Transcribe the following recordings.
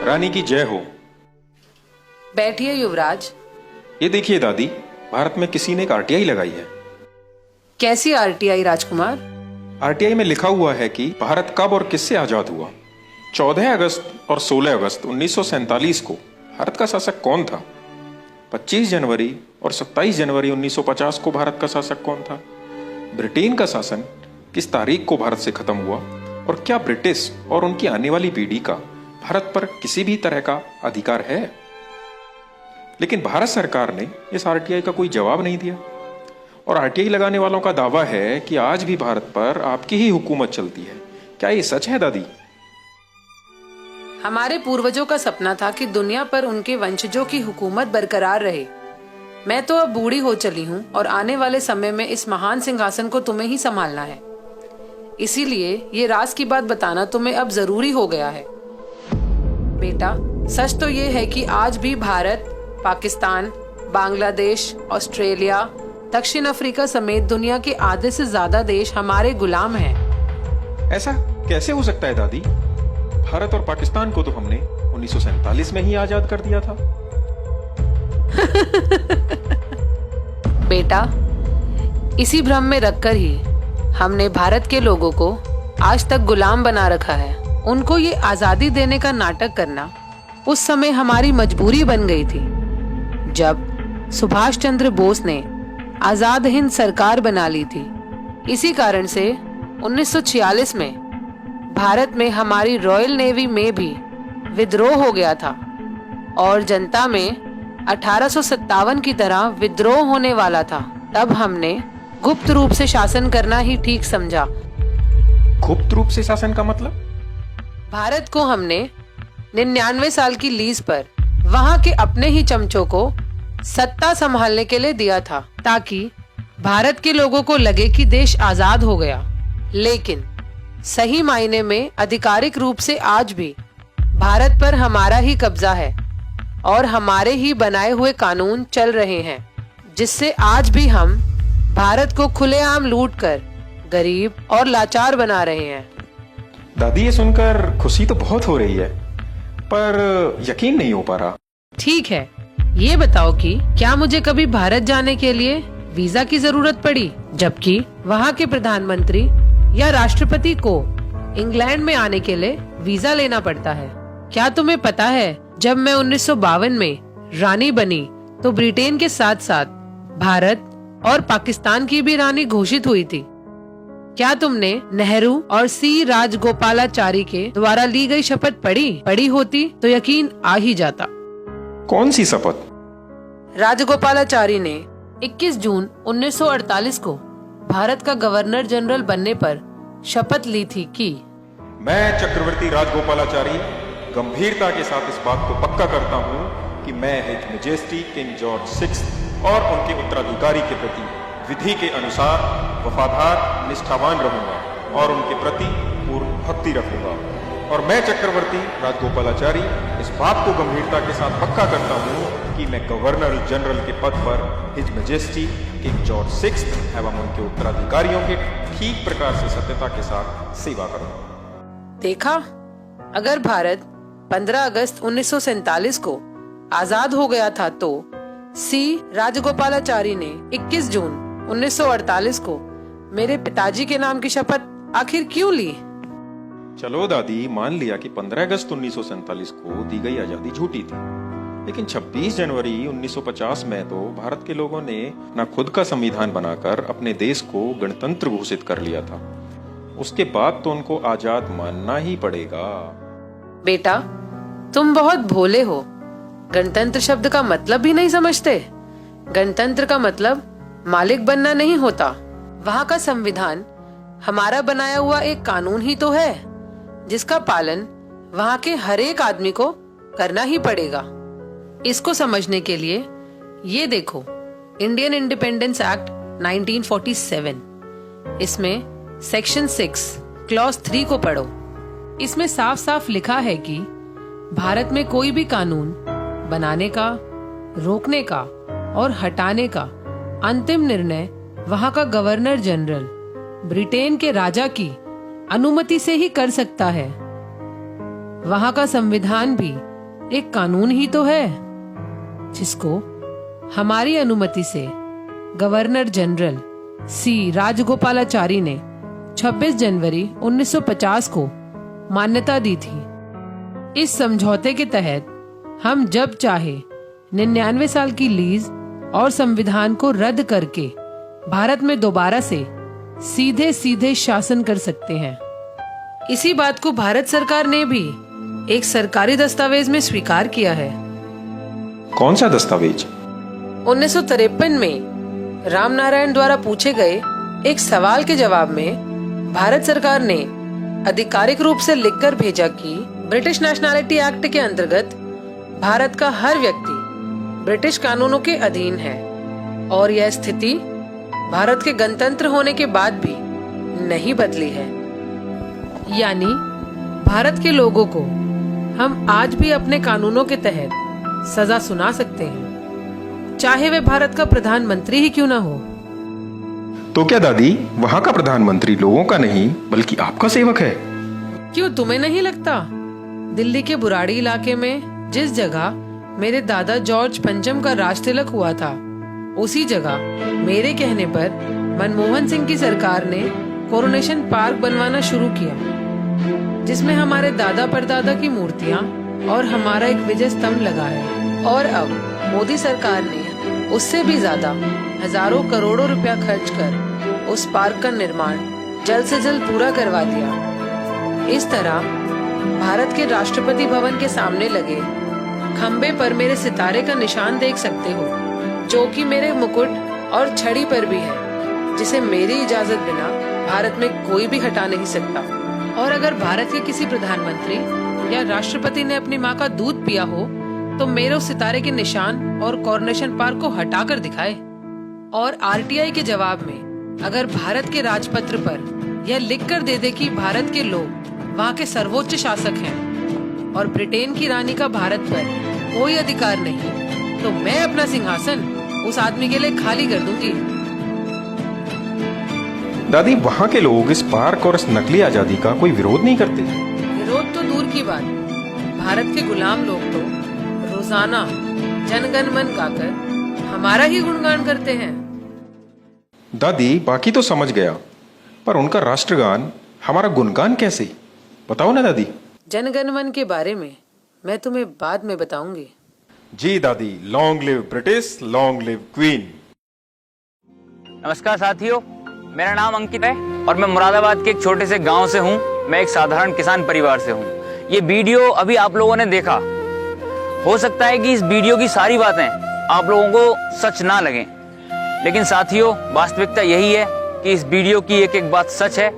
महारानी की जय हो। बैठिए युवराज। ये देखिए दादी, भारत में किसी ने एक आरटीआई लगाई है। कैसी आरटीआई राजकुमार? आरटीआई में लिखा हुआ है कि भारत कब और किससे आजाद हुआ। 14 अगस्त और 16 अगस्त 1947 को भारत का शासक कौन था? 25 जनवरी और 27 जनवरी 1950 को भारत का शासक कौन था? ब्रिटेन का शासन किस तारीख को भारत से खत्म हुआ? और क्या ब्रिटिश और उनकी आने वाली पीढ़ी का भारत पर किसी भी तरह का अधिकार है? लेकिन भारत सरकार ने इस आरटीआई का कोई जवाब नहीं दिया और आरटीआई लगाने वालों का दावा है कि आज भी भारत पर आपकी ही हुकूमत चलती है। क्या ये सच है दादी? हमारे पूर्वजों का सपना था कि दुनिया पर उनके वंशजों की हुकूमत बरकरार रहे। मैं तो अब बूढ़ी हो चली हूँ और आने वाले समय में इस महान सिंहासन को तुम्हें ही संभालना है। इसीलिए ये राज की बात बताना तुम्हें अब जरूरी हो गया है। बेटा, सच तो ये है कि आज भी भारत, पाकिस्तान, बांग्लादेश, ऑस्ट्रेलिया, दक्षिण अफ्रीका समेत दुनिया के आधे से ज्यादा देश हमारे गुलाम हैं। ऐसा कैसे हो सकता है दादी? भारत और पाकिस्तान को तो हमने 1947 में ही आजाद कर दिया था। बेटा, इसी भ्रम में रखकर ही हमने भारत के लोगों को आज तक गुलाम बना रखा है। उनको ये आजादी देने का नाटक करना उस समय हमारी मजबूरी बन गई थी, जब सुभाष चंद्र बोस ने आजाद हिंद सरकार बना ली थी। इसी कारण से 1946 में भारत में हमारी रॉयल नेवी में भी विद्रोह हो गया था और जनता में 1857 की तरह विद्रोह होने वाला था। तब हमने गुप्त रूप से शासन करना ही ठीक समझा। गुप्त रूप से शासन का मतलब? भारत को हमने 99 साल की लीज पर वहां के अपने ही चमचों को सत्ता संभालने के लिए दिया था, ताकि भारत के लोगों को लगे कि देश आजाद हो गया। लेकिन सही मायने में आधिकारिक रूप से आज भी भारत पर हमारा ही कब्जा है और हमारे ही बनाए हुए कानून चल रहे हैं, जिससे आज भी हम भारत को खुलेआम लूटकर गरीब और लाचार बना रहे हैं। दादी, ये सुनकर खुशी तो बहुत हो रही है, पर यकीन नहीं हो पा रहा। ठीक है, ये बताओ कि क्या मुझे कभी भारत जाने के लिए वीजा की जरूरत पड़ी, जबकि वहाँ के प्रधानमंत्री या राष्ट्रपति को इंग्लैंड में आने के लिए वीजा लेना पड़ता है? क्या तुम्हें पता है, जब मैं 1952 में रानी बनी तो ब्रिटेन के साथ साथ भारत और पाकिस्तान की भी रानी घोषित हुई थी। क्या तुमने नेहरू और सी राजगोपालाचारी के द्वारा ली गई शपथ पढ़ी होती तो यकीन आ ही जाता। कौन सी शपथ? राजगोपालाचारी ने 21 जून 1948 को भारत का गवर्नर जनरल बनने पर शपथ ली थी कि मैं चक्रवर्ती राजगोपालाचारी गंभीरता के साथ इस बात को पक्का करता हूँ कि मैं हिज मैजेस्टी किंग जॉर्ज 6 और उनके उत्तराधिकारी के प्रति विधि के अनुसार वफादार, निष्ठावान रहूंगा और उनके प्रति पूर्ण भक्ति रखूंगा। और मैं चक्रवर्ती राजगोपालाचारी इस बात को गंभीरता के साथ पक्का करता हूँ कि मैं गवर्नर जनरल के पद पर हिज मैजेस्टी किंग जॉर्ज 6 एवं उनके उत्तराधिकारियों के ठीक प्रकार से सत्यता के साथ सेवा करूंगा। देखा, अगर भारत 15 अगस्त 1947 को आजाद हो गया था तो सी राजगोपालाचारी ने 21 जून 1948 को मेरे पिताजी के नाम की शपथ आखिर क्यों ली? चलो दादी, मान लिया कि 15 अगस्त 1947 को दी गई आजादी झूठी थी, लेकिन 26 जनवरी 1950 में तो भारत के लोगों ने अपना खुद का संविधान बनाकर अपने देश को गणतंत्र घोषित कर लिया था। उसके बाद तो उनको आजाद मानना ही पड़ेगा। बेटा, तुम बहुत भोले हो। गणतंत्र शब्द का मतलब भी नहीं समझते। गणतंत्र का मतलब मालिक बनना नहीं होता। वहाँ का संविधान हमारा बनाया हुआ एक कानून ही तो है, जिसका पालन वहाँ के हर एक आदमी को करना ही पड़ेगा। इसको समझने के लिए ये देखो, इंडियन इंडिपेंडेंस एक्ट 1947, इसमें सेक्शन 6 क्लॉज 3 को पढ़ो। इसमें साफ साफ लिखा है कि भारत में कोई भी कानून बनाने का, रोकने का और हटाने का अंतिम निर्णय वहाँ का गवर्नर जनरल ब्रिटेन के राजा की अनुमति से ही कर सकता है। वहाँ का संविधान भी एक कानून ही तो है जिसको हमारी अनुमति से गवर्नर जनरल सी राजगोपालाचारी ने 26 जनवरी 1950 को मान्यता दी थी। इस समझौते के तहत हम जब चाहे 99 साल की लीज और संविधान को रद्द करके भारत में दोबारा से सीधे सीधे शासन कर सकते हैं। इसी बात को भारत सरकार ने भी एक सरकारी दस्तावेज में स्वीकार किया है। कौन सा दस्तावेज? 1953 में रामनारायण द्वारा पूछे गए एक सवाल के जवाब में भारत सरकार ने आधिकारिक रूप से लिखकर भेजा कि ब्रिटिश नेशनैलिटी एक्ट के अंतर्गत भारत का हर व्यक्ति ब्रिटिश कानूनों के अधीन है और यह स्थिति भारत के गणतंत्र होने के बाद भी नहीं बदली है। यानी भारत के लोगों को हम आज भी अपने कानूनों के तहत सजा सुना सकते हैं, चाहे वे भारत का प्रधानमंत्री ही क्यों ना हो। तो क्या दादी, वहाँ का प्रधानमंत्री लोगों का नहीं बल्कि आपका सेवक है? क्यों तुम्हें नहीं लगता? दिल्ली के बुराड़ी इलाके में जिस जगह मेरे दादा जॉर्ज पंचम का राज तिलक हुआ था, उसी जगह मेरे कहने पर मनमोहन सिंह की सरकार ने कोरोनेशन पार्क बनवाना शुरू किया, जिसमें हमारे दादा परदादा की मूर्तियां और हमारा एक विजय स्तंभ लगा है। और अब मोदी सरकार ने उससे भी ज्यादा हजारों करोड़ों रुपया खर्च कर उस पार्क का निर्माण जल्द से जल्द पूरा करवा दिया। इस तरह भारत के राष्ट्रपति भवन के सामने लगे खंबे पर मेरे सितारे का निशान देख सकते हो, जो कि मेरे मुकुट और छड़ी पर भी है, जिसे मेरी इजाजत बिना भारत में कोई भी हटा नहीं सकता। और अगर भारत के किसी प्रधानमंत्री या राष्ट्रपति ने अपनी माँ का दूध पिया हो तो मेरे उस सितारे के निशान और कोरोनेशन पार्क को हटाकर दिखाए। और आरटीआई के जवाब में अगर भारत के राजपत्र पर यह लिख कर दे दे कि भारत के लोग वहाँ के सर्वोच्च शासक हैं और ब्रिटेन की रानी का भारत पर कोई अधिकार नहीं, तो मैं अपना सिंहासन उस आदमी के लिए खाली कर दूंगी। दादी, वहाँ के लोग इस पार्क और इस नकली आजादी का कोई विरोध नहीं करते? विरोध तो दूर की बात, भारत के गुलाम लोग तो रोजाना जनगण मन गाकर हमारा ही गुणगान करते हैं। दादी, बाकी तो समझ गया, पर उनका राष्ट्रगान हमारा गुणगान कैसे? बताओ ना दादी। जनगण मन के बारे में मैं तुम्हें बाद में बताऊंगी। जी दादी, long live British, long live queen. नमस्कार साथियों, मेरा नाम अंकित है और मैं मुरादाबाद के एक छोटे से गांव से हूं। मैं एक साधारण किसान परिवार से हूं। ये वीडियो अभी आप लोगों ने देखा, हो सकता है कि इस वीडियो की सारी बातें आप लोगों को सच ना लगें, लेकिन साथियों वास्तविकता यही है कि इस वीडियो की एक एक बात सच है।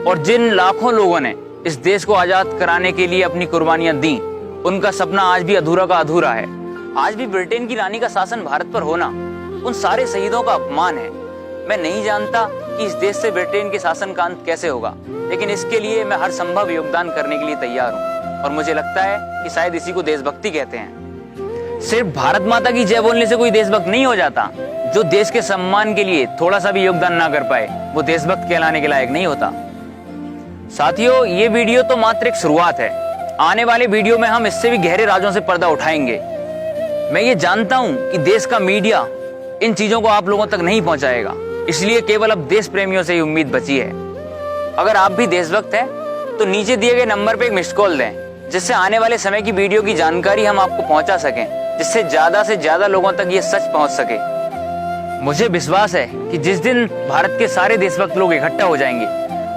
और जिन लाखों लोगों ने इस देश को आजाद कराने के लिए अपनी कुर्बानियां दी, उनका सपना आज भी अधूरा का अधूरा है। आज भी ब्रिटेन की रानी का शासन भारत पर होना उन सारे शहीदों का अपमान है। मैं नहीं जानता कि इस देश से ब्रिटेन के शासन का अंत कैसे होगा, लेकिन इसके लिए मैं हर संभव योगदान करने के लिए तैयार हूँ। और मुझे लगता है कि शायद इसी को देशभक्ति कहते हैं। सिर्फ भारत माता की जय बोलने से कोई देशभक्त नहीं हो जाता। जो देश के सम्मान के लिए थोड़ा सा भी योगदान ना कर पाए, वो देशभक्त कहलाने के लायक नहीं होता। साथियों, ये वीडियो तो मात्र एक शुरुआत है। आने वाले वीडियो में हम इससे भी गहरे राजों से पर्दा उठाएंगे। मैं ये जानता हूं कि देश का मीडिया इन चीजों को आप लोगों तक नहीं पहुंचाएगा, इसलिए केवल अब देश प्रेमियों से ही उम्मीद बची है। अगर आप भी देशभक्त हैं तो नीचे दिए गए नंबर पे एक मिस्ड कॉल दें, जिससे आने वाले समय की वीडियो की जानकारी हम आपको पहुंचा सकें, जिससे ज्यादा लोगों तक ये सच पहुंच सके। मुझे विश्वास है कि जिस दिन भारत के सारे देशभक्त लोग इकट्ठा हो जाएंगे,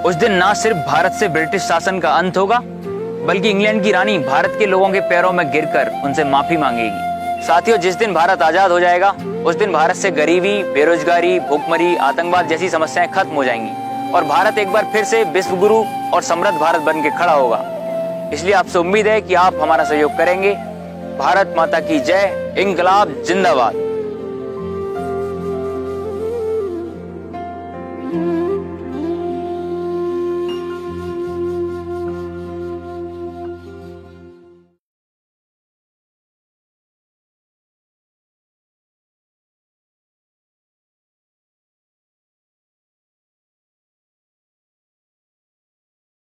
उस दिन ना सिर्फ भारत से ब्रिटिश शासन का अंत होगा, बल्कि इंग्लैंड की रानी भारत के लोगों के पैरों में गिरकर उनसे माफी मांगेगी। साथियों, जिस दिन भारत आजाद हो जाएगा, उस दिन भारत से गरीबी, बेरोजगारी, भूखमरी, आतंकवाद जैसी समस्याएं खत्म हो जाएंगी और भारत एक बार फिर से विश्व गुरु और समृद्ध भारत बन के खड़ा होगा। इसलिए आपसे उम्मीद है कि आप हमारा सहयोग करेंगे। भारत माता की जय, इंकलाब जिंदाबाद।